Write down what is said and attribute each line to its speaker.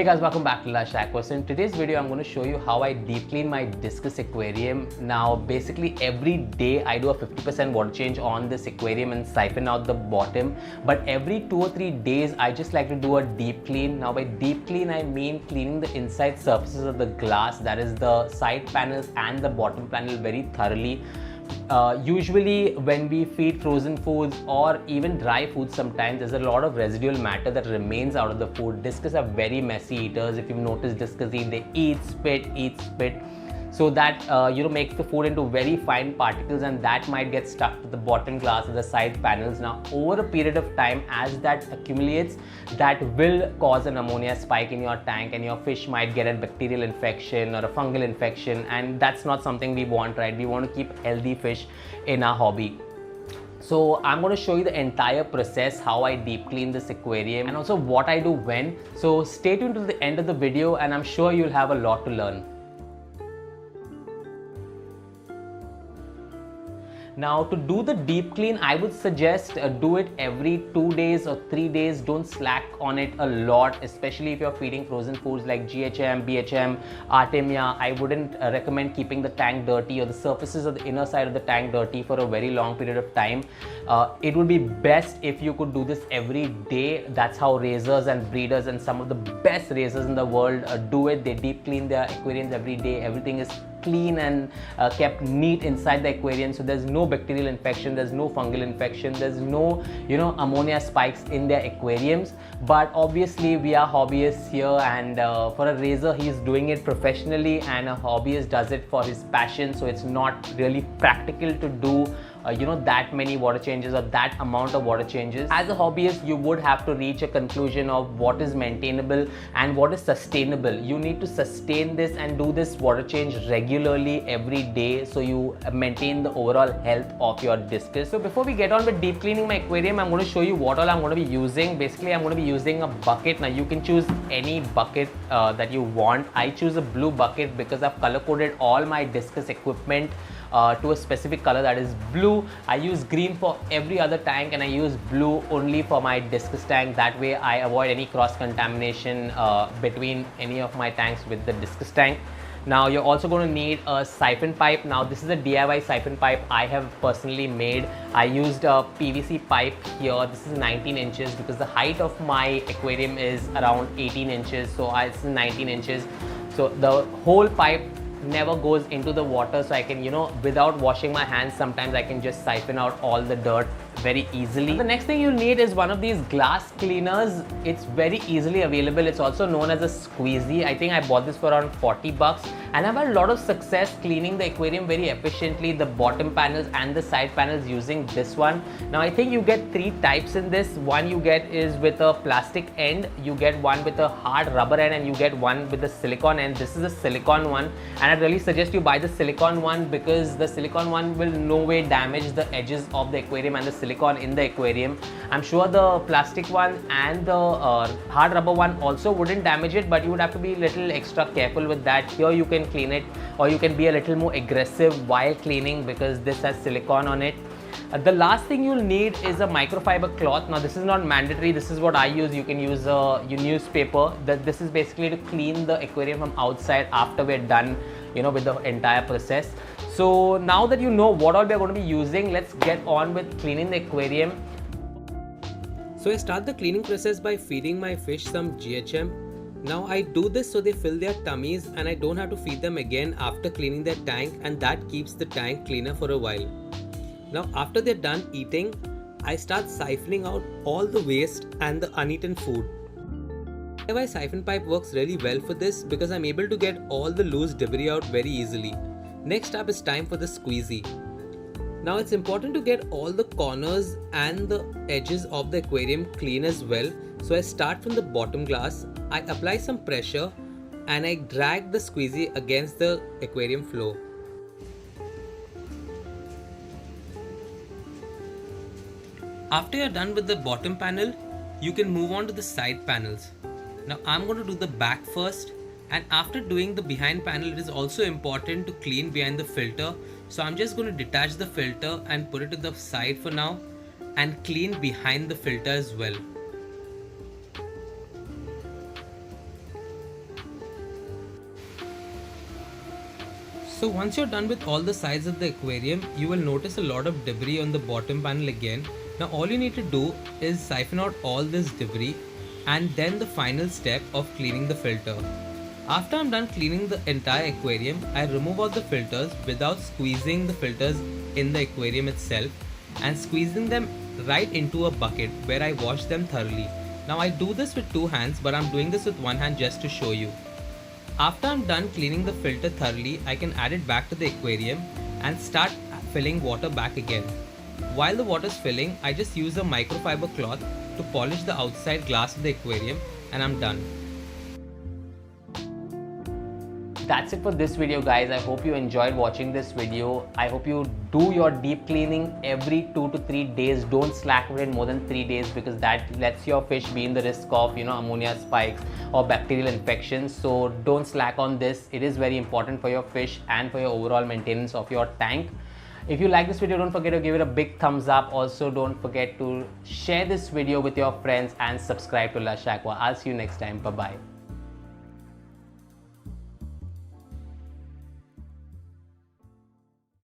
Speaker 1: Hey guys, welcome back to Lush Aqua. So in today's video, I'm going to show you how I deep clean my Discus aquarium. Now, basically every day I do a 50% water change on this aquarium and siphon out the bottom. But every 2 or 3 days, I just like to do a deep clean. Now, by deep clean, I mean cleaning the inside surfaces of the glass, that is the side panels and the bottom panel very thoroughly. Usually when we feed frozen foods or even dry food, sometimes there's a lot of residual matter that remains out of the food. Discus are very messy eaters. If you've noticed discus eat, they eat, spit. So that makes the food into very fine particles, and that might get stuck to the bottom glass or the side panels. Now over a period of time, as that accumulates, that will cause an ammonia spike in your tank, and your fish might get a bacterial infection or a fungal infection, and that's not something we want, right? We want to keep healthy fish in our hobby. So I'm going to show you the entire process, how I deep clean this aquarium and also what I do when. So stay tuned to the end of the video and I'm sure you'll have a lot to learn. Now to do the deep clean, I would suggest do it every 2 days or 3 days. Don't slack on it a lot, especially if you're feeding frozen foods like GHM, BHM, Artemia. I wouldn't recommend keeping the tank dirty or the surfaces of the inner side of the tank dirty for a very long period of time. It would be best if you could do this every day. That's how raisers and breeders and some of the best raisers in the world do it. They deep clean their aquariums every day. Everything is clean and kept neat inside the aquarium, so there's no bacterial infection, there's no fungal infection, there's no ammonia spikes in their aquariums. But obviously we are hobbyists here, and for a raiser he's doing it professionally and a hobbyist does it for his passion, so it's not really practical to do that many water changes or that amount of water changes. As a hobbyist, you would have to reach a conclusion of what is maintainable and what is sustainable. You need to sustain this and do this water change regularly every day, so you maintain the overall health of your discus. So before we get on with deep cleaning my aquarium, I'm going to show you what all I'm going to be using. Basically, I'm going to be using a bucket. Now you can choose any bucket that you want. I choose a blue bucket because I've color coded all my discus equipment to a specific color, that is blue. I use green for every other tank and I use blue only for my discus tank. That way I avoid any cross contamination between any of my tanks with the discus tank. Now you're also going to need a siphon pipe. Now this is a DIY siphon pipe I have personally made. I used a PVC pipe here. This is 19 inches because the height of my aquarium is around 18 inches. So this is 19 inches. So the whole pipe never goes into the water, so I can without washing my hands, sometimes I can just siphon out all the dirt very easily. The next thing you need is one of these glass cleaners. It's very easily available. It's also known as a squeezy. I think I bought this for around 40 bucks and I've had a lot of success cleaning the aquarium very efficiently, the bottom panels and the side panels, using this one. Now I think you get 3 types in this. One you get is with a plastic end, you get one with a hard rubber end, and you get one with a silicone end. This is a silicone one, and I really suggest you buy the silicone one because the silicone one will no way damage the edges of the aquarium and the silicone in the aquarium. I'm sure the plastic one and the hard rubber one also wouldn't damage it, but you would have to be a little extra careful with that. Here you can clean it, or you can be a little more aggressive while cleaning because this has silicone on it. The last thing you'll need is a microfiber cloth. Now this is not mandatory. This is what I use. You can use your newspaper. This is basically to clean the aquarium from outside after we're done with the entire process. So now that you know what all we're going to be using, let's get on with cleaning the aquarium.
Speaker 2: So I start the cleaning process by feeding my fish some GHM. Now I do this so they fill their tummies and I don't have to feed them again after cleaning their tank, and that keeps the tank cleaner for a while. Now after they're done eating, I start siphoning out all the waste and the uneaten food. DIY siphon pipe works really well for this because I'm able to get all the loose debris out very easily. Next up is time for the squeezy. Now it's important to get all the corners and the edges of the aquarium clean as well. So I start from the bottom glass, I apply some pressure and I drag the squeezy against the aquarium floor. After you're done with the bottom panel, you can move on to the side panels. Now I'm going to do the back first, and after doing the behind panel, it is also important to clean behind the filter. So I'm just going to detach the filter and put it to the side for now and clean behind the filter as well. So once you're done with all the sides of the aquarium, you will notice a lot of debris on the bottom panel again. Now all you need to do is siphon out all this debris and then the final step of cleaning the filter. After I'm done cleaning the entire aquarium, I remove all the filters without squeezing the filters in the aquarium itself and squeezing them right into a bucket where I wash them thoroughly. Now I do this with two hands, but I'm doing this with one hand just to show you. After I'm done cleaning the filter thoroughly, I can add it back to the aquarium and start filling water back again. While the water is filling, I just use a microfiber cloth to polish the outside glass of the aquarium and I'm done.
Speaker 1: That's it for this video, guys. I hope you enjoyed watching this video. I hope you do your deep cleaning every 2 to 3 days. Don't slack with it more than 3 days because that lets your fish be in the risk of ammonia spikes or bacterial infections. So don't slack on this. It is very important for your fish and for your overall maintenance of your tank. If you like this video, don't forget to give it a big thumbs up. Also, don't forget to share this video with your friends and subscribe to Lush Aqua. I'll see you next time. Bye bye.